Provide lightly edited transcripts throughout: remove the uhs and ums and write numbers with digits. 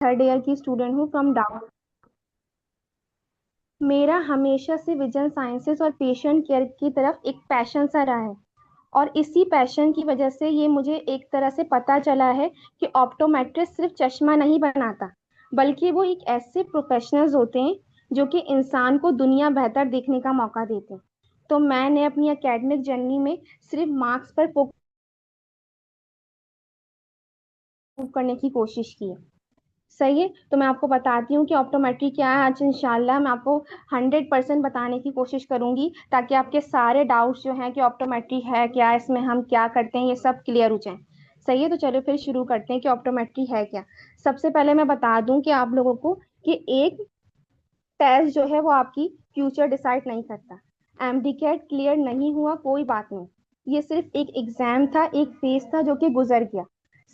Third year की student हूँ from down. मेरा हमेशा से विजन साइंसेस और पेशेंट केयर की तरफ एक पैशन सा रहा है। और इसी पैशन की वजह से ये मुझे एक तरह से पता चला है कि ऑप्टोमेट्रिस्ट सिर्फ चश्मा नहीं बनाता, बल्कि वो एक ऐसे प्रोफेशनल्स होते हैं जो कि इंसान को दुनिया बेहतर देखने का मौका देते हैं। तो मैंने अपनी एकेडमिक जर्नी में सिर्फ मार्क्स पर फोकस करने की कोशिश की है। सही है, तो मैं आपको बताती हूँ कि ऑप्टोमेट्री क्या है। आज इंशाल्लाह मैं आपको 100% बताने की कोशिश करूंगी, ताकि आपके सारे डाउट्स जो हैं कि ऑप्टोमेट्री है क्या, इसमें हम क्या करते हैं, ये सब क्लियर हो जाएं। सही है, तो चलो फिर शुरू करते हैं कि ऑप्टोमेट्री है क्या। सबसे पहले मैं बता दूं कि आप लोगों को कि एक टेस्ट जो है वो आपकी फ्यूचर डिसाइड नहीं करता। एमडीकेट क्लियर नहीं हुआ कोई बात नहीं, ये सिर्फ एक एग्जाम था, एक फेज था जो कि गुजर गया।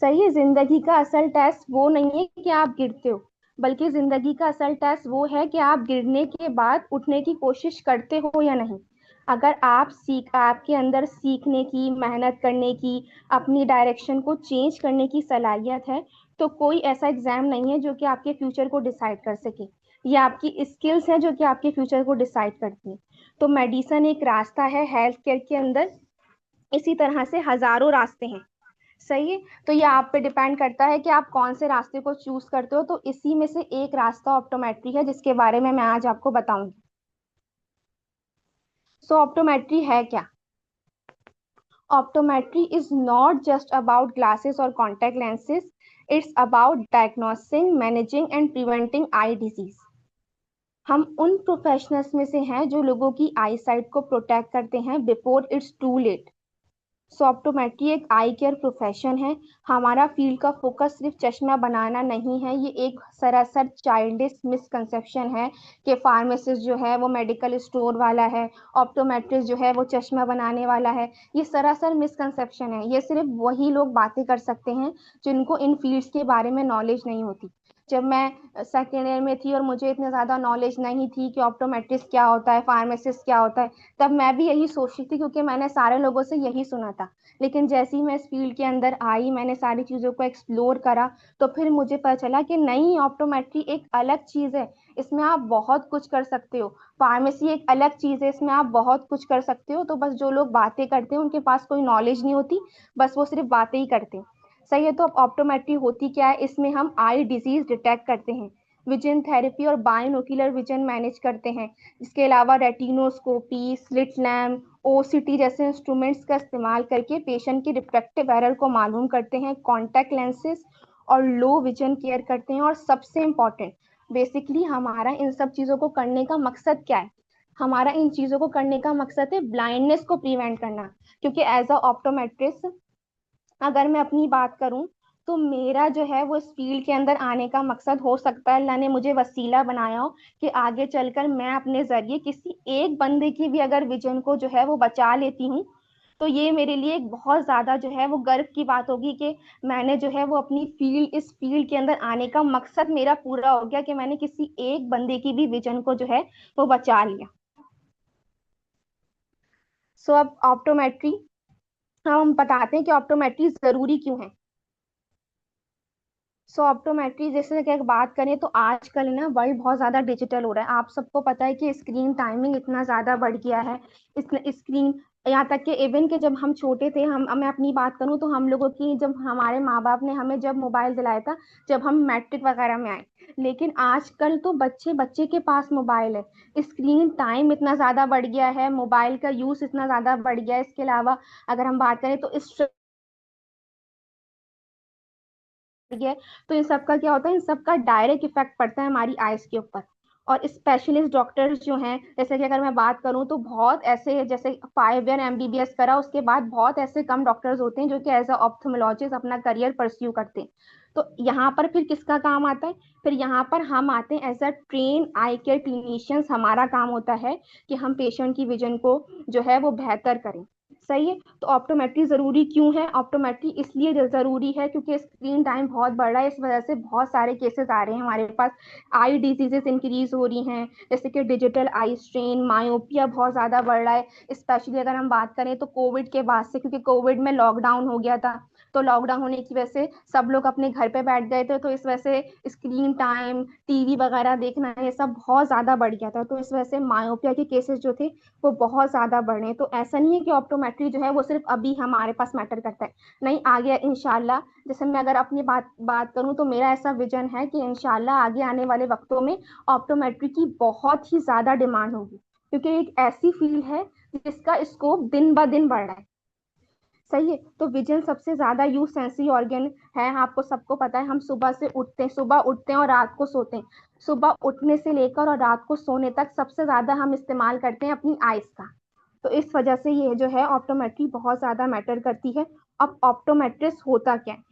सही है, जिंदगी का असल टेस्ट वो नहीं है कि आप गिरते हो, बल्कि जिंदगी का असल टेस्ट वो है कि आप गिरने के बाद उठने की कोशिश करते हो या नहीं। अगर आपके अंदर सीखने की, मेहनत करने की, अपनी डायरेक्शन को चेंज करने की सलाहियत है, तो कोई ऐसा एग्जाम नहीं है जो कि आपके फ्यूचर को डिसाइड कर सके। ये आपकी स्किल्स हैं जो कि आपके फ्यूचर को डिसाइड करती हैं। तो मेडिसन एक रास्ता है हेल्थ केयर के अंदर, इसी तरह से हजारों रास्ते हैं। सही है, तो ये आप पे डिपेंड करता है कि आप कौन से रास्ते को चूज करते हो। तो इसी में से एक रास्ता ऑप्टोमेट्री है, जिसके बारे में मैं आज आपको बताऊंगी। सो ऑप्टोमेट्री है क्या? Optometry is not just about glasses or contact lenses, it's about diagnosing, managing, and preventing eye disease. हम उन प्रोफेशनल्स में से हैं जो लोगों की आई साइट को प्रोटेक्ट करते हैं before it's too late. So optometry एक आई केयर प्रोफेशन है। हमारा फील्ड का फोकस सिर्फ चश्मा बनाना नहीं है। ये एक सरासर चाइल्डिश मिसकंसेप्शन है कि फार्मासिस्ट जो है वो मेडिकल स्टोर वाला है, ऑप्टोमेट्रिस्ट जो है वो चश्मा बनाने वाला है। ये सरासर मिसकंसेप्शन है। ये सिर्फ वही लोग बातें कर सकते हैं जिनको इन फील्ड्स के बारे में नॉलेज नहीं होती। जब मैं सेकेंड ईयर में थी और मुझे इतनी ज़्यादा नॉलेज नहीं थी कि ऑप्टोमेट्रिस्ट क्या होता है, फार्मासिस्ट क्या होता है, तब मैं भी यही सोचती थी, क्योंकि मैंने सारे लोगों से यही सुना था। लेकिन जैसे ही मैं इस फील्ड के अंदर आई, मैंने सारी चीज़ों को एक्सप्लोर करा, तो फिर मुझे पता चला कि नहीं, ऑप्टोमेट्री एक अलग चीज़ है। इसमें आप बहुत कुछ कर सकते हो। फार्मेसी एक अलग चीज़ है, इसमें आप बहुत कुछ कर सकते हो। तो बस जो लोग बातें करते हैं उनके पास कोई नॉलेज नहीं होती, बस वो सिर्फ बातें ही करते हैं। सही है, तो अब ऑप्टोमेट्री होती क्या है? इसमें हम आई डिजीज डिटेक्ट करते हैं, विजन थेरेपी और बायोनोकुलर विजन मैनेज करते हैं। इसके अलावा रेटिनोस्कोपी, स्लिट लैम्प, ओसीटी जैसे इंस्ट्रूमेंट्स का इस्तेमाल करके पेशेंट की रिफ्रैक्टिव एरर को मालूम करते हैं, कॉन्टैक्ट लेंसेज और लो विजन केयर करते हैं। और सबसे इम्पॉर्टेंट, बेसिकली हमारा इन सब चीज़ों को करने का मकसद क्या है? हमारा इन चीज़ों को करने का मकसद है ब्लाइंडनेस को प्रिवेंट करना। क्योंकि एज अ ऑप्टोमेट्रिस्ट अगर मैं अपनी बात करूं, तो मेरा जो है वो इस फील्ड के अंदर आने का मकसद, हो सकता है अल्लाह ने मुझे वसीला बनाया हो कि आगे चलकर मैं अपने जरिए किसी एक बंदे की भी अगर विजन को जो है वो बचा लेती हूँ, तो ये मेरे लिए एक बहुत ज्यादा जो है वो गर्व की बात होगी कि मैंने जो है वो अपनी फील्ड, इस फील्ड के अंदर आने का मकसद मेरा पूरा हो गया कि मैंने किसी एक बंदे की भी विजन को जो है वो बचा लिया। सो अब ऑप्टोमेट्री, हम बताते हैं कि ऑप्टोमेट्री जरूरी क्यों है। सो ऑप्टोमेट्री जैसे कि अगर बात करें, तो आजकल ना वर्ल्ड बहुत ज़्यादा डिजिटल हो रहा है। आप सबको पता है कि स्क्रीन टाइमिंग इतना ज़्यादा बढ़ गया है। स्क्रीन, यहाँ तक कि इवन के जब हम छोटे थे, हम, मैं अपनी बात करूँ तो हम लोगों की, जब हमारे माँ बाप ने हमें जब मोबाइल दिलाया था, जब हम मैट्रिक वगैरह में आए। लेकिन आजकल तो बच्चे बच्चे के पास मोबाइल है। स्क्रीन टाइम इतना ज़्यादा बढ़ गया है, मोबाइल का यूज़ इतना ज़्यादा बढ़ गया है। इसके अलावा अगर हम बात करें तो इस है, तो इन सब का क्या होता है, इन सब का डायरेक्ट इफेक्ट पड़ता है हमारी आइज के ऊपर। और स्पेशलिस्ट डॉक्टर्स जो हैं, जैसे कि अगर मैं बात करूं तो बहुत ऐसे, जैसे 5 ईयर एमबीबीएस करा उसके बाद बहुत ऐसे कम डॉक्टर्स होते हैं जो कि एज अ ऑप्थेमोलॉजिस्ट अपना करियर परस्यू करते हैं। तो यहाँ पर फिर किसका काम आता है? फिर यहाँ पर हम आते हैं as a train eye care clinicians. हमारा काम होता है कि हम पेशेंट की विजन को जो है वो बेहतर करें। सही है, तो ऑप्टोमेट्री जरूरी क्यों है? ऑप्टोमेट्री इसलिए जरूरी है क्योंकि स्क्रीन टाइम बहुत बढ़ रहा है, इस वजह से बहुत सारे केसेस आ रहे हैं हमारे पास। आई डिजीजेस इंक्रीज हो रही हैं, जैसे कि डिजिटल आई स्ट्रेन, मायोपिया बहुत ज्यादा बढ़ रहा है। स्पेशली अगर हम बात करें तो कोविड के बाद से, क्योंकि कोविड में लॉकडाउन हो गया था, तो लॉकडाउन होने की वजह से सब लोग अपने घर पे बैठ गए थे, तो इस वजह से स्क्रीन टाइम, टीवी वगैरह देखना, ये सब बहुत ज्यादा बढ़ गया था। तो इस वजह से मायोपिया के केसेस जो थे वो बहुत ज्यादा बढ़े। तो ऐसा नहीं है कि ऑप्टोमेट्री जो है वो सिर्फ अभी हमारे पास मैटर करता है, नहीं, आगे इंशाल्लाह। जैसे मैं अगर अपनी बात बात करूं तो मेरा ऐसा विजन है कि इंशाल्लाह आगे आने वाले वक्तों में ऑप्टोमेट्री की बहुत ही ज्यादा डिमांड होगी, क्योंकि एक ऐसी फील्ड है जिसका स्कोप दिन ब दिन बढ़ रहा है। सही है। तो विजन सबसे ज्यादा यूज सेंसरी ऑर्गन है, आपको सबको पता है। हम सुबह उठते हैं और रात को सोते हैं। सुबह उठने से लेकर और रात को सोने तक सबसे ज्यादा हम इस्तेमाल करते हैं अपनी आइज का। तो इस वजह से ये जो है ऑप्टोमेट्री बहुत ज्यादा मैटर करती है। अब ऑप्टोमेट्रिस्ट होता क्या है?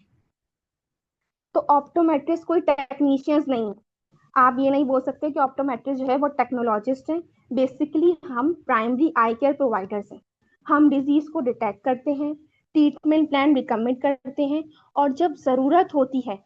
तो ऑप्टोमेट्रिस्ट कोई टेक्नीशियंस नहीं है। आप ये नहीं बोल सकते कि ऑप्टोमेट्रिस्ट जो है वो टेक्नोलॉजिस्ट हैं। बेसिकली हम प्राइमरी आई केयर प्रोवाइडर्स हैं। हम डिजीज को डिटेक्ट करते हैं, ट्रीटमेंट प्लान रिकमेंड करते हैं, और जब जरूरत होती है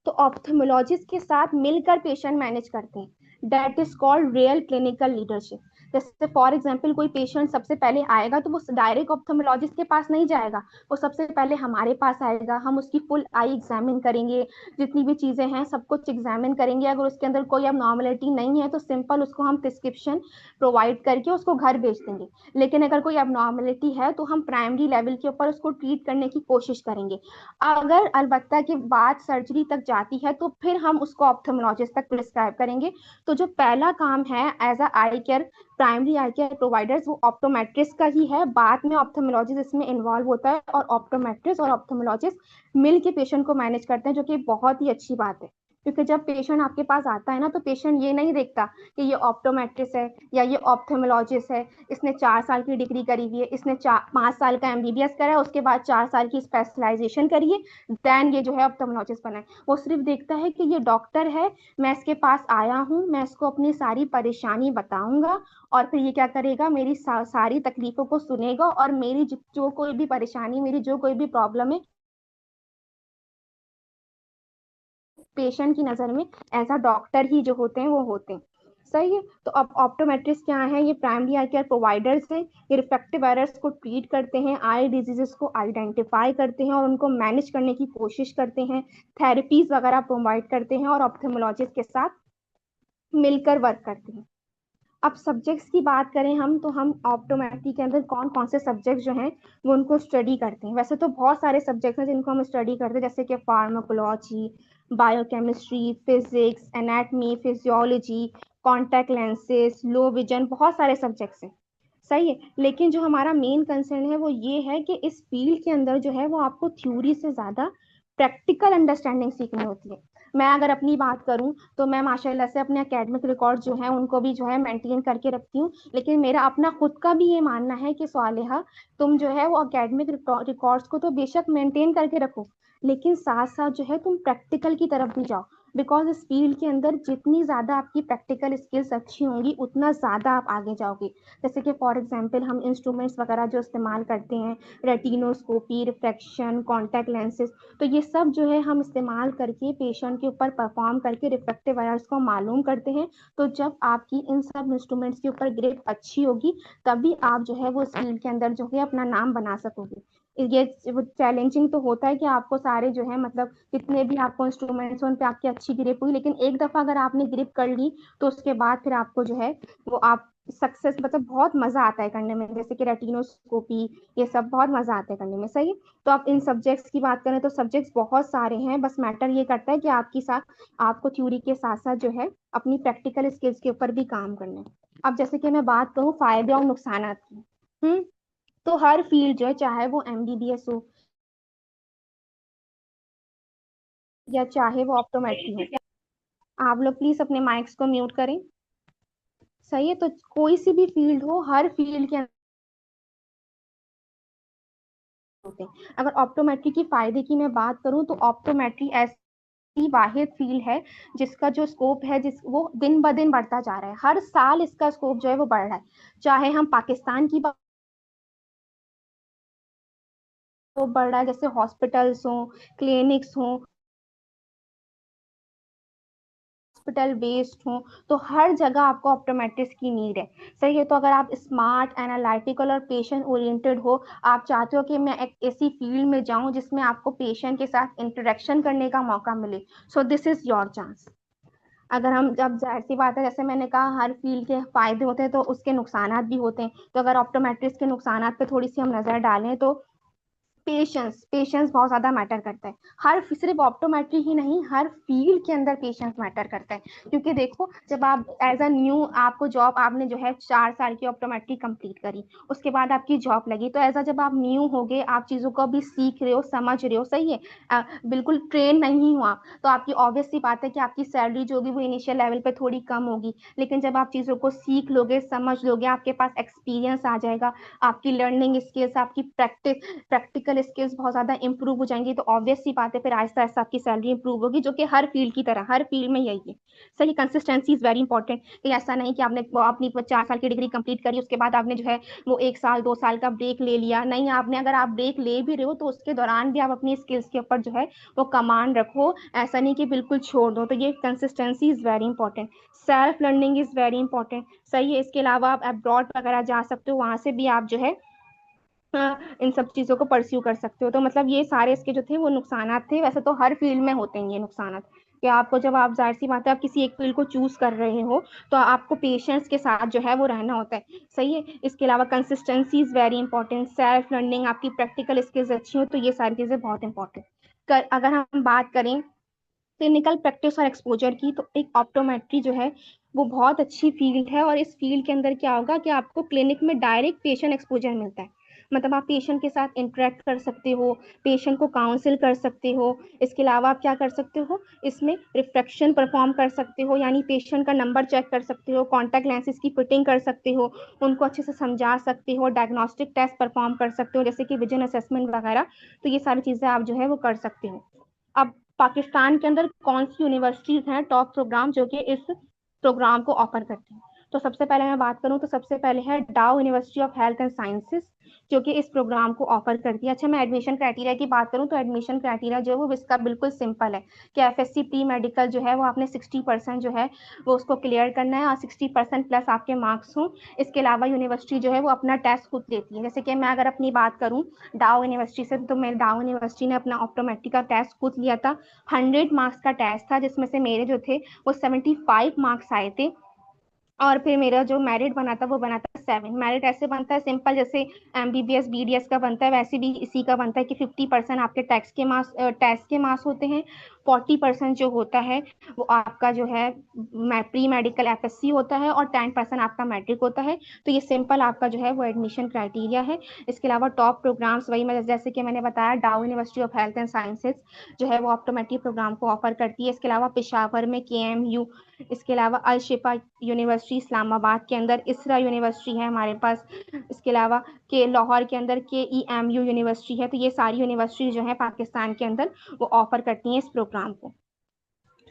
तो ऑप्थेमोलॉजिस्ट के साथ मिलकर पेशेंट मैनेज करते हैं। That is called real clinical leadership. जैसे फॉर एग्जाम्पल कोई पेशेंट सबसे पहले आएगा तो वो डायरेक्ट ऑप्थेमोलॉजिस्ट के पास नहीं जाएगा, वो सबसे पहले हमारे पास आएगा। हम उसकी फुल आई एग्जामिन करेंगे, जितनी भी चीजें हैं सब कुछ एग्जामिन करेंगे। अगर उसके अंदर कोई अब नॉर्मलिटी नहीं है तो सिंपल उसको हम प्रिस्क्रिप्शन प्रोवाइड करके उसको घर भेज देंगे। लेकिन अगर कोई अब नॉर्मलिटी है तो हम प्राइमरी लेवल के ऊपर उसको ट्रीट करने की कोशिश करेंगे। अगर अलबत्ता की बात सर्जरी तक जाती है तो फिर हम उसको ऑप्थेमोलॉजिस्ट तक प्रिस्क्राइब करेंगे। तो जो पहला काम है as a eye care primary eye care providers, वो ऑप्टोमेट्रिस्ट का ही है। बाद में ऑप्थेमोलॉजिस्ट इसमें इन्वॉल्व होता है, और ऑप्टोमेट्रिस्ट और ऑप्थेमोलॉजिस्ट मिल के पेशेंट को मैनेज करते हैं, जो कि बहुत ही अच्छी बात है। क्योंकि जब पेशेंट आपके पास आता है ना, तो पेशेंट ये नहीं देखता कि ये ऑप्टोमेट्रिस्ट है या ये ऑप्थेमोलॉजिस्ट है, इसने 4 साल की डिग्री करी हुई है, इसने 5 साल का एमबीबीएस करा है, उसके बाद 4 साल की स्पेशलाइजेशन करी है, देन ये जो है ऑप्थेमोलॉजिस्ट बना है। वो सिर्फ देखता है कि ये डॉक्टर है, मैं इसके पास आया हूँ, मैं इसको अपनी सारी परेशानी बताऊंगा, और फिर ये क्या करेगा, मेरी सारी तकलीफों को सुनेगा, और मेरी जो कोई भी परेशानी, मेरी जो कोई भी प्रॉब्लम है, पेशेंट की नजर में एज अ डॉक्टर ही जो होते हैं वो होते हैं। सही है। तो अब ऑप्टोमेट्रिस्ट क्या है? ये प्राइमरी आई केयर प्रोवाइडर्स हैं। ये रिफ्रैक्टिव एरर्स को ट्रीट करते हैं, आई डिजीजेस को आइडेंटिफाई करते हैं और उनको मैनेज करने की कोशिश करते हैं, थेरेपीज वगैरह प्रोवाइड करते हैं, और ऑप्थेमोलॉजिस्ट के साथ मिलकर वर्क करते हैं। अब सब्जेक्ट्स की बात करें हम, तो हम ऑप्टोमेट्री के अंदर कौन कौन से सब्जेक्ट जो हैं वो उनको स्टडी करते हैं। वैसे तो बहुत सारे सब्जेक्ट्स हैं जिनको हम स्टडी करते हैं, जैसे कि pharmacology, biochemistry, physics, anatomy, physiology, contact lenses, low vision, बहुत सारे सब्जेक्ट्स हैं। सही है। लेकिन जो हमारा मेन कंसर्न है वो ये है कि इस फील्ड के अंदर जो है वो आपको थ्योरी से ज्यादा प्रैक्टिकल अंडरस्टैंडिंग सीखनी होती है। मैं अगर अपनी बात करूं तो मैं माशाल्लाह से अपने एकेडमिक रिकॉर्ड जो है उनको भी जो है मेंटेन करके रखती हूँ। लेकिन मेरा अपना खुद का भी ये मानना है कि सालिहा, तुम जो है वो एकेडमिक रिकॉर्ड्स को तो बेशक मेंटेन करके रखो, लेकिन साथ साथ जो है तुम प्रैक्टिकल की तरफ भी जाओ। बिकॉज इस फील्ड के अंदर जितनी ज्यादा आपकी प्रैक्टिकल स्किल्स अच्छी होंगी उतना ज्यादा आप आगे जाओगे। जैसे कि फॉर एग्जांपल हम इंस्ट्रूमेंट्स वगैरह जो इस्तेमाल करते हैं, रेटिनोस्कोपी, रिफ्रैक्शन, कॉन्टैक्ट लेंसेज, तो ये सब जो है हम इस्तेमाल करके पेशेंट के ऊपर परफॉर्म करके रिफ्रैक्टिव एरर्स को मालूम करते हैं। तो जब आपकी इन सब इंस्ट्रूमेंट्स के ऊपर ग्रिप अच्छी होगी, तभी आप जो है वो इस फील्ड के अंदर जो है अपना नाम बना सकोगे। ये चैलेंजिंग तो होता है कि आपको सारे जो है मतलब जितने भी आपको इंस्ट्रूमेंट्स उन पे आपकी अच्छी ग्रिप हुई, लेकिन एक दफा अगर आपने ग्रिप कर ली तो उसके बाद फिर आपको जो है वो आप सक्सेस मतलब बहुत मजा आता है करने में। जैसे कि रेटिनोस्कोपी, ये सब बहुत मजा आता है करने में। सही है। तो अब इन सब्जेक्ट्स की बात करें तो सब्जेक्ट्स बहुत सारे हैं, बस मैटर ये करता है कि आपकी साथ आपको थ्योरी के साथ साथ जो है अपनी प्रैक्टिकल स्किल्स के ऊपर भी काम करना है। अब जैसे कि मैं बात करूँ फायदे और नुकसान की, तो हर फील्ड जो है, चाहे वो एमबीबीएस हो या चाहे वो ऑप्टोमेट्री हो, आप लोग प्लीज अपने माइक्स को म्यूट करें। सही है। तो कोई सी भी फील्ड हो, हर फील्ड के अंदर होते हैं। अगर ऑप्टोमेट्री की फायदे की मैं बात करूं तो ऑप्टोमेट्री ऐसी वाहिद फील्ड है जिसका जो स्कोप है जिस वो दिन ब दिन बढ़ता जा रहा है। हर साल इसका स्कोप जो है वो बढ़ रहा है। चाहे हम पाकिस्तान की बात, तो बढ़ रहा है, जैसे हॉस्पिटल्स हो, क्लिनिक्स हो, हॉस्पिटल बेस्ड हो, तो हर जगह आपको ऑप्टोमेट्रिस्ट की नीड है। सही है। तो अगर आप स्मार्ट, एनालिटिकल और पेशेंट ओरिएंटेड हो, आप चाहते हो कि मैं एक ऐसी फील्ड में जाऊं जिसमें आपको पेशेंट के साथ इंटरेक्शन करने का मौका मिले, so this is your chance. अगर हम, जब जाहिर सी बात है, जैसे मैंने कहा हर फील्ड के फायदे होते हैं तो उसके नुकसानात भी होते हैं। तो अगर ऑप्टोमेट्रिस्ट के नुकसानात पे थोड़ी सी हम नजर डालें तो पेशेंस, पेशेंस बहुत ज्यादा मैटर करता है। हर, सिर्फ ऑप्टोमेट्री ही नहीं, हर फील्ड के अंदर पेशेंस मैटर करता है। क्योंकि देखो, जब आप एज अ न्यू, आपको जॉब, आपने जो है 4 साल की ऑप्टोमेट्री कंप्लीट करी, उसके बाद आपकी जॉब लगी, तो एज अ, जब आप न्यू हो गए, आप चीजों को भी सीख रहे हो, समझ रहे हो, सही है, बिल्कुल ट्रेन नहीं हो आप, तो आपकी ऑब्वियस सी बात है कि आपकी सैलरी जो होगी वो इनिशियल लेवल पे थोड़ी कम होगी। लेकिन जब आप चीजों को सीख लोगे, समझ लोगे, आपके पास एक्सपीरियंस आ जाएगा, आपकी लर्निंग स्किल्स, आपकी प्रैक्टिकल स्किल्स बहुत ज्यादा इंप्रूव हो जाएंगी, तो ऑब्वियस सी बात है फिर आहिस्ता आहिस्ता आपकी सैलरी इंप्रूव होगी, जो कि हर फील्ड की तरह, हर फील्ड में यही है। सही, कंसिस्टेंसी इज वेरी इंपॉर्टेंट। कि ऐसा नहीं कि आपने अपनी 4 साल की डिग्री कंप्लीट करी, उसके बाद आपने जो है वो 1 साल 2 साल का ब्रेक ले लिया, नहीं, आपने, अगर आप ब्रेक ले भी रहे हो तो उसके दौरान भी आप अपनी स्किल्स के ऊपर जो है वो कमांड रखो, ऐसा नहीं कि बिल्कुल छोड़ दो। तो ये consistency is very important. Self learning is very important. सही है। इसके अलावा आप अब्रॉड वगैरह जा सकते हो, वहां से भी आप जो है इन सब चीजों को परस्यू कर सकते हो। तो मतलब ये सारे इसके जो थे वो नुकसानात थे। वैसे तो हर फील्ड में होते हैं ये नुकसानात, कि आपको, जब आप, जाहिर सी बात है, आप किसी एक फील्ड को चूज कर रहे हो तो आपको पेशेंस के साथ जो है वो रहना होता है। सही है। इसके अलावा consistency is very important, self learning, आपकी प्रैक्टिकल स्किल्स अच्छी हो, तो ये सारी चीजें बहुत इंपॉर्टेंट। अगर हम बात करें क्लिनिकल प्रैक्टिस और एक्सपोजर की, तो एक ऑप्टोमेट्री जो है वो बहुत अच्छी फील्ड है। और इस फील्ड के अंदर क्या होगा कि आपको क्लिनिक में डायरेक्ट पेशेंट एक्सपोजर मिलता है। मतलब आप पेशेंट के साथ इंटरेक्ट कर सकते हो, पेशेंट को काउंसिल कर सकते हो। इसके अलावा आप क्या कर सकते हो, इसमें रिफ्रैक्शन परफॉर्म कर सकते हो, यानी पेशेंट का नंबर चेक कर सकते हो, कॉन्टैक्ट लेंसेज की फिटिंग कर सकते हो, उनको अच्छे से समझा सकते हो, डायग्नोस्टिक टेस्ट परफॉर्म कर सकते हो, जैसे कि विजन असेसमेंट वगैरह। तो ये सारी चीजें आप जो है वो कर सकते हो। अब पाकिस्तान के अंदर कौन सी यूनिवर्सिटीज हैं टॉप प्रोग्राम जो कि इस प्रोग्राम को ऑफर करती हैं? तो सबसे पहले मैं बात करूं तो सबसे पहले है डाउ university of health and sciences, जो कि इस प्रोग्राम को ऑफर करती है। अच्छा, मैं एडमिशन क्राइटेरिया की बात करूं तो एडमिशन क्राइटेरिया जो है वो इसका बिल्कुल सिंपल है, कि एफएससी प्री मेडिकल जो है वो आपने 60% जो है वो उसको क्लियर करना है, और 60% प्लस आपके मार्क्स हों। इसके अलावा यूनिवर्सिटी जो है वो अपना टेस्ट खुद लेती है। जैसे कि मैं अगर अपनी बात करूं डाउ यूनिवर्सिटी से, तो मेरे डाउ यूनिवर्सिटी ने अपना ऑप्टोमेट्रिक का टेस्ट खुद लिया था। 100 मार्क्स का टेस्ट था, जिसमें से मेरे जो थे वो 75 मार्क्स आए थे। और फिर मेरा जो मेरिट बना था वो बना था 7। मेरिट ऐसे बनता है सिंपल, जैसे एमबीबीएस बीडीएस का बनता है, वैसे भी इसी का बनता है कि 50% आपके टेस्ट के मार्क्स होते हैं, 40% जो होता है वो आपका जो है प्री मेडिकल एफएससी होता है, और 10% आपका मैट्रिक होता है। तो ये सिंपल आपका जो है वो एडमिशन क्राइटेरिया है। इसके अलावा टॉप प्रोग्राम्स, वही मैं, जैसे कि मैंने बताया, डाउ university of health and sciences जो है वो ऑप्टोमेट्रिक प्रोग्राम को ऑफर करती है। इसके अलावा पेशावर में केएमयू, इसके अलावा अल शिफा यूनिवर्सिटी इस्लामाबाद के अंदर, इसरा यूनिवर्सिटी है हमारे पास, इसके अलावा के लाहौर के अंदर KEMU यूनिवर्सिटी है। तो ये सारी यूनिवर्सिटी जो है पाकिस्तान के अंदर वो ऑफर करती हैं इस प्रोग्राम को।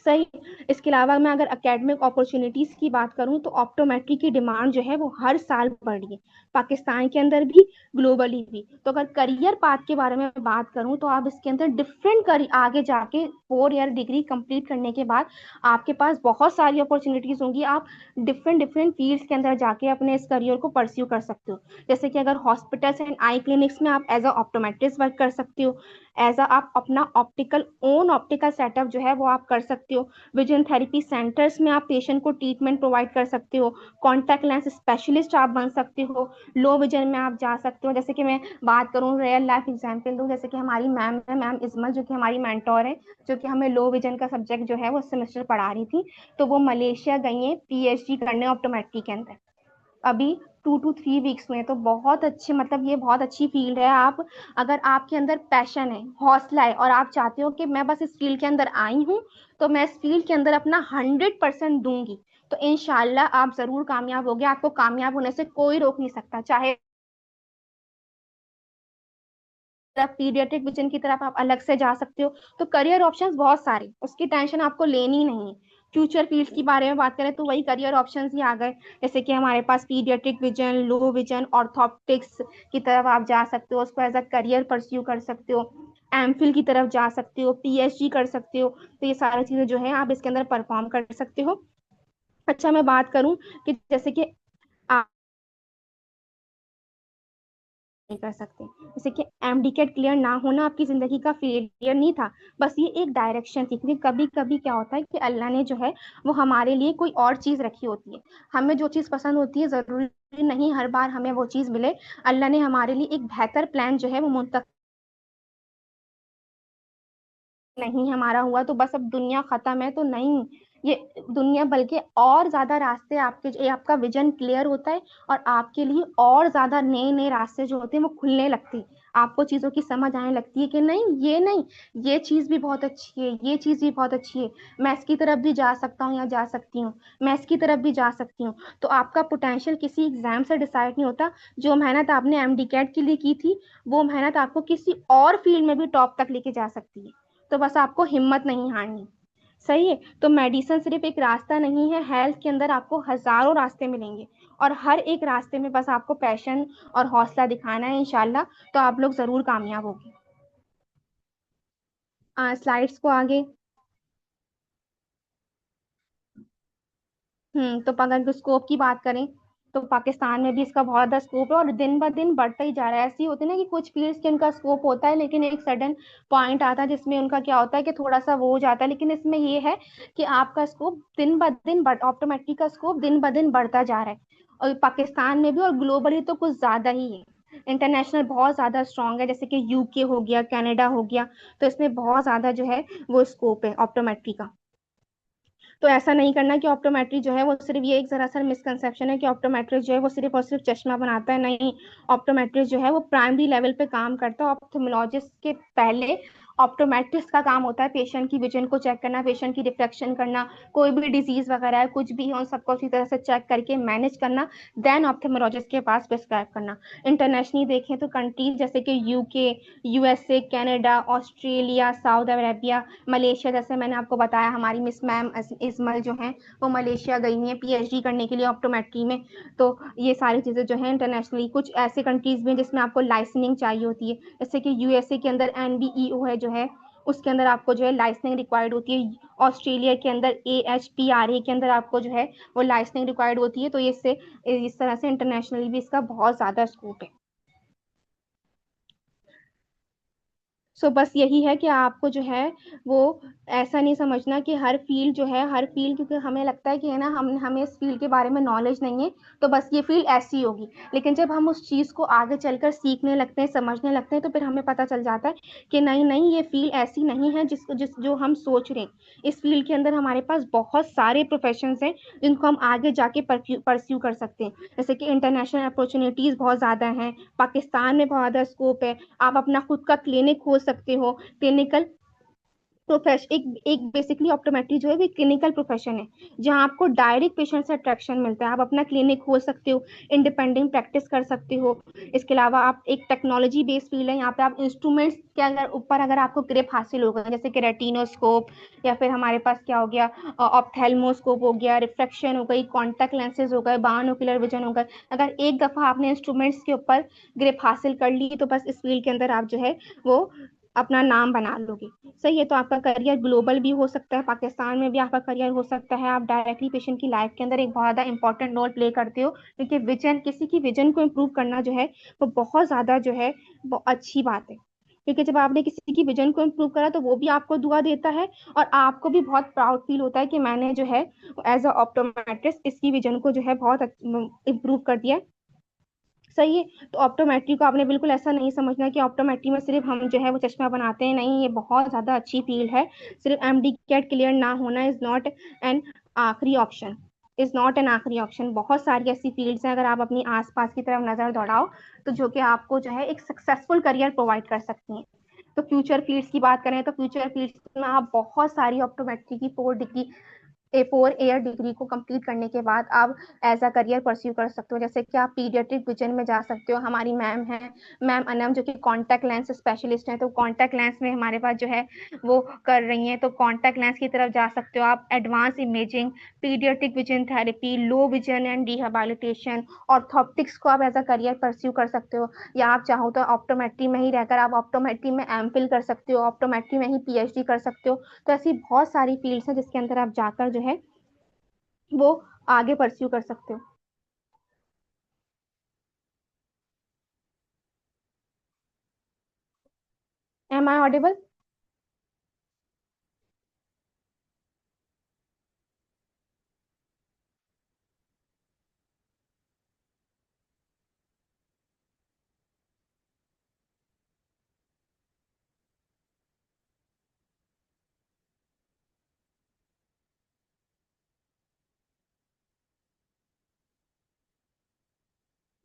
सही। इसके अलावा मैं अगर एकेडमिक अपॉर्चुनिटीज की बात करूं तो ऑप्टोमेट्री की डिमांड जो है वो हर साल बढ़ रही है, पाकिस्तान के अंदर भी, ग्लोबली भी। तो अगर करियर पाथ के बारे में बात करूं तो आप इसके अंदर डिफरेंट कर आगे जाके 4 ईयर डिग्री कंप्लीट करने के बाद आपके पास बहुत सारी अपॉर्चुनिटीज होंगी। आप डिफरेंट डिफरेंट फील्ड्स के अंदर जाके अपने इस करियर को परस्यू कर सकते हो। जैसे कि अगर हॉस्पिटल्स एंड आई क्लिनिक्स में आप एज अ ऑप्टोमेट्रिस्ट वर्क कर सकते हो, एज अ आप अपना ओन ऑप्टिकल सेटअप जो है वो आप कर सकते हो। विजन थेरेपी सेंटर्स में आप पेशेंट को ट्रीटमेंट प्रोवाइड कर सकते हो। कॉन्टैक्ट लेंस स्पेशलिस्ट आप बन सकते हो। लो विजन में आप जा सकते हो। जैसे कि मैं बात करूँ, रियल लाइफ एग्जांपल दूँ, जैसे कि हमारी मैम है, मैम इजमल, जो कि हमारी मेंटोर है, जो कि हमें लो विजन का सब्जेक्ट जो है वो सेमेस्टर पढ़ा रही थी। तो वो मलेशिया गई है PhD करने ऑप्टोमेट्री के अंदर, अभी 2 to 3 वीक्स में। तो बहुत अच्छे, मतलब ये बहुत अच्छी फील्ड है। आप, अगर आपके अंदर पैशन है, हौसला है, और आप चाहते हो कि मैं बस इस फील्ड के अंदर आई हूँ तो मैं इस फील्ड के अंदर अपना 100% दूंगी, तो इंशाल्लाह आप जरूर कामयाब होगे। आपको कामयाब होने से कोई रोक नहीं सकता। चाहे पीडियाट्रिक विजन की तरफ आप अलग से जा सकते हो। तो करियर ऑप्शंस बहुत सारे, उसकी टेंशन आपको लेनी नहीं है। फ्यूचर फील्ड की बारे में बात करें तो वही करियर ऑप्शंस ही आ गए, जैसे कि हमारे पास पीडियाट्रिक विजन, लो विजन, ऑर्थोप्टिक्स की तरफ आप जा सकते हो, उसको एज अ करियर परस्यू कर सकते हो। एमफिल की तरफ जा सकते हो, पीएचडी कर सकते हो। तो ये सारी चीजें जो है आप इसके अंदर परफॉर्म कर सकते हो। अच्छा, मैं बात करूं कि जैसे कि आप नहीं कर सकते, जैसे कि एमडीकेट क्लियर ना होना आपकी जिंदगी का फेलियर नहीं था, बस ये एक डायरेक्शन थी। क्योंकि कभी कभी क्या होता है कि अल्लाह ने जो है वो हमारे लिए कोई और चीज रखी होती है। हमें जो चीज पसंद होती है, जरूरी नहीं हर बार हमें वो चीज मिले। अल्लाह ने हमारे लिए एक बेहतर प्लान जो है वो मुंतखब नहीं हमारा हुआ तो बस अब दुनिया खत्म है, तो नहीं। ये दुनिया बल्कि और ज्यादा रास्ते आपके, ये आपका विजन क्लियर होता है और आपके लिए और ज्यादा नए नए रास्ते जो होते हैं वो खुलने लगते हैं। आपको चीजों की समझ आने लगती है कि नहीं, ये नहीं, ये चीज भी बहुत अच्छी है, ये चीज भी बहुत अच्छी है। मैं इसकी तरफ भी जा सकता हूँ या जा सकती हूँ, मैं इसकी तरफ भी जा सकती हूँ। तो आपका पोटेंशियल किसी एग्जाम से डिसाइड नहीं होता। जो मेहनत आपने एमडी कैट के लिए की थी, वो मेहनत आपको किसी और फील्ड में भी टॉप तक लेके जा सकती है। तो बस आपको हिम्मत नहीं हारनी। सही है। तो मेडिसिन सिर्फ एक रास्ता नहीं है, हेल्थ के अंदर आपको हजारों रास्ते मिलेंगे। और हर एक रास्ते में बस आपको पैशन और हौसला दिखाना है इंशाल्लाह। तो आप लोग जरूर कामयाब होंगे। स्लाइड्स को आगे। तो अगर स्कोप की बात करें तो पाकिस्तान में भी इसका बहुत ज्यादा स्कोप है और दिन ब दिन बढ़ता ही जा रहा है। ऐसी होती है ना कि कुछ फील्ड्स के इनका स्कोप होता है, लेकिन एक सडन पॉइंट आता है जिसमें उनका क्या होता है कि थोड़ा सा वो हो जाता है। लेकिन इसमें ये है कि आपका स्कोप दिन ब दिन ऑप्टोमेट्री का स्कोप दिन ब दिन बढ़ता जा रहा है। और पाकिस्तान में भी और ग्लोबली तो कुछ ज्यादा ही है। इंटरनेशनल बहुत ज्यादा स्ट्रांग है, जैसे कि यूके हो गया, कनाडा हो गया। तो इसमें बहुत ज्यादा जो है वो स्कोप है ऑप्टोमेट्री का। तो ऐसा नहीं करना कि ऑप्टोमेट्री जो है वो सिर्फ, ये एक जरा सा मिसकंसेप्शन है कि ऑप्टोमेट्रिस्ट जो है वो सिर्फ और सिर्फ चश्मा बनाता है। नहीं, ऑप्टोमेट्रिस्ट जो है वो प्राइमरी लेवल पे काम करता है। ऑप्थेमोलॉजिस्ट के पहले ऑप्टोमेट्रिस्ट का काम होता है पेशेंट की विजन को चेक करना, पेशेंट की रिफ्लेक्शन करना, कोई भी डिजीज वगैरह है, कुछ भी है, उन सबको अच्छी तरह से चेक करके मैनेज करना। देन ऑप्थेमोलॉजिस्ट के पास प्रिस्क्राइब करना। इंटरनेशनली देखें तो कंट्रीज जैसे कि UK, USA, Canada, Australia, Saudi Arabia, Malaysia, जैसे मैंने आपको बताया हमारी मिस मैम इस्मल जो हैं वो मलेशिया गई हैं पीएचडी करने के लिए ऑप्टोमेट्री में। तो ये सारी चीजें जो है इंटरनेशनली, कुछ ऐसे कंट्रीज भी हैं जिसमें आपको लाइसेंसिंग चाहिए होती है। जैसे कि यूएसए के अंदर एनबीईओ है जो है, उसके अंदर आपको जो है लाइसेंसिंग रिक्वायर्ड होती है। ऑस्ट्रेलिया के अंदर एएचपीआरए के अंदर आपको जो है वो लाइसेंसिंग रिक्वायर्ड होती है। तो ये इससे इस तरह से इंटरनेशनली भी इसका बहुत ज्यादा स्कोप है। बस यही है कि आपको जो है वो ऐसा नहीं समझना कि हर फील्ड जो है, हर फील्ड, क्योंकि हमें लगता है कि है ना, हम हमें इस फील्ड के बारे में नॉलेज नहीं है तो बस ये फील्ड ऐसी होगी। लेकिन जब हम उस चीज को आगे चलकर सीखने लगते हैं, समझने लगते हैं, तो फिर हमें पता चल जाता है कि नहीं नहीं, ये फील्ड ऐसी नहीं है जिसको जिस जो हम सोच रहे हैं। इस फील्ड के अंदर हमारे पास बहुत सारे प्रोफेशन हैं जिनको हम आगे जाके परस्यू कर सकते हैं। जैसे कि इंटरनेशनल अपॉर्चुनिटीज बहुत ज्यादा हैं, पाकिस्तान में बहुत ज्यादा स्कोप है। आप अपना खुद का क्लिनिक खोल सकते हो। क्लिनिकल प्रोफेशन एक एक बेसिकली ऑप्टोमेट्री जो है वो क्लिनिकल प्रोफेशन है, जहां आपको डायरेक्ट पेशेंट से अट्रैक्शन मिलता है। आप अपना क्लिनिक खोल सकते हो, इंडिपेंडेंट प्रैक्टिस कर सकते हो। इसके अलावा आप एक टेक्नोलॉजी बेस्ड फील्ड है, यहाँ पे आप इंस्ट्रूमेंट्स के अगर ऊपर अगर आपको ग्रिप हासिल हो गया, जैसे कि रेटिनोस्कोप, या फिर हमारे पास क्या हो गया, ऑप्थेल्मोस्कोप हो गया, रिफ्रैक्शन हो गई, कॉन्टैक्ट लेंसेज हो गए, बायोनोकुलर विजन हो गए। अगर एक दफा आपने इंस्ट्रूमेंट्स के ऊपर ग्रिप हासिल कर ली तो बस इस फील्ड के अंदर आप जो है वो अपना नाम बना लोगे। सही है। तो आपका करियर ग्लोबल भी हो सकता है, पाकिस्तान में भी आपका करियर हो सकता है। आप डायरेक्टली पेशेंट की लाइफ के अंदर एक बहुत ज्यादा इंपॉर्टेंट रोल प्ले करते हो, क्योंकि विजन, किसी की विजन को इम्प्रूव करना जो है वो बहुत ज्यादा जो है वो अच्छी बात है। क्योंकि जब आपने किसी की विजन को इम्प्रूव करा तो वो भी आपको दुआ देता है और आपको भी बहुत प्राउड फील होता है कि मैंने जो है एज अ ऑप्टोमेट्रिस्ट इसकी विजन को जो है बहुत इम्प्रूव कर दिया है। सही है। तो ऑप्टोमेट्री को आपने बिल्कुल ऐसा नहीं समझना कि ऑप्टोमेट्री में सिर्फ हम जो है वो चश्मा बनाते हैं। नहीं, ये बहुत ज्यादा अच्छी फील्ड है। सिर्फ एमडी कैट क्लियर ना होना इज नॉट एन आखिरी ऑप्शन, इज नॉट एन आखिरी ऑप्शन। बहुत सारी ऐसी फील्ड्स हैं, अगर आप अपनी आसपास की तरफ नजर दौड़ाओ तो जो कि आपको जो है एक सक्सेसफुल करियर प्रोवाइड कर सकती हैं। तो फ्यूचर फील्ड्स की बात करें तो फ्यूचर फील्ड्स में आप बहुत सारी ऑप्टोमेट्री की 4 डिग्री 4 ईयर डिग्री को कंप्लीट करने के बाद आप एज अ करियर परस्यू कर सकते हो। जैसे कि आप पीडियाट्रिक विजन में जा सकते हो। हमारी मैम है, मैम अनम, जो कि कॉन्टैक्ट लेंस स्पेशलिस्ट हैं, तो कॉन्टैक्ट लेंस में हमारे पास जो है वो कर रही हैं, तो कॉन्टैक्ट लेंस की तरफ जा सकते हो आप। Advance imaging, paediatric vision therapy, low vision and rehabilitation, orthoptics को आप एज अ करियर परस्यू कर सकते हो। या आप चाहो तो ऑप्टोमेट्री में ही रहकर आप ऑप्टोमेट्री में एमफिल कर सकते हो, ऑप्टोमेट्री में ही पीएचडी कर सकते हो। तो ऐसी बहुत सारी फील्ड्स हैं जिसके अंदर आप जाकर जो है वो आगे परस्यू कर सकते हो। Am I audible?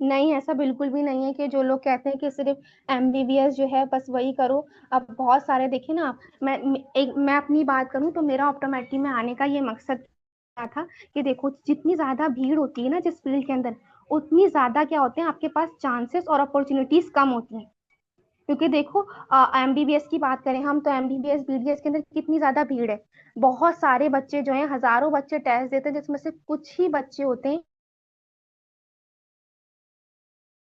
नहीं, ऐसा बिल्कुल भी नहीं है कि जो लोग कहते हैं कि सिर्फ एमबीबीएस जो है बस वही करो। अब बहुत सारे देखिए ना आप, मैं अपनी बात करूं तो मेरा ऑप्टोमेट्री में आने का ये मकसद क्या था कि देखो, जितनी ज्यादा भीड़ होती है ना जिस फील्ड के अंदर, उतनी ज्यादा क्या होते हैं आपके पास चांसेस और अपॉर्चुनिटीज कम होती हैं। क्योंकि देखो, एमबीबीएस की बात करें हम तो एमबीबीएस बीडीएस के अंदर कितनी ज्यादा भीड़ है। बहुत सारे बच्चे जो हैं, हजारों बच्चे टेस्ट देते हैं जिसमें से कुछ ही बच्चे होते हैं।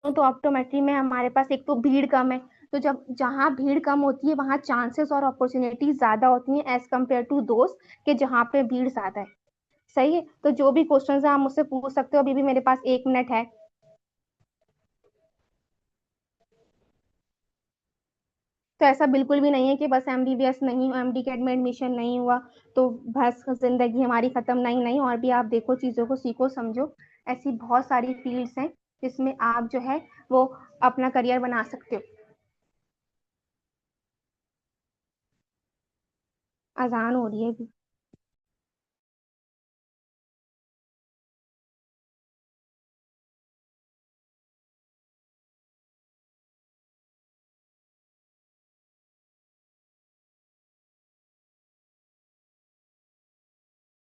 तो ऑप्टोमेट्री में हमारे पास एक तो भीड़ कम है, तो जब जहाँ भीड़ कम होती है वहाँ चांसेस और अपॉर्चुनिटीज ज्यादा होती हैं एज कम्पेयर टू दोस्त के जहाँ पे भीड़ ज्यादा है। सही है, तो जो भी क्वेश्चंस है आप मुझसे पूछ सकते हो, अभी भी मेरे पास 1 मिनट है। तो ऐसा बिल्कुल भी नहीं है कि बस एमबीबीएस नहीं, एमडी कैट में एडमिशन नहीं हुआ तो बस जिंदगी हमारी खत्म। नहीं नहीं, और भी आप देखो, चीजों को सीखो समझो। ऐसी बहुत सारी फील्ड्स हैं जिसमें आप जो है वो अपना करियर बना सकते हो। अजान हो रही है।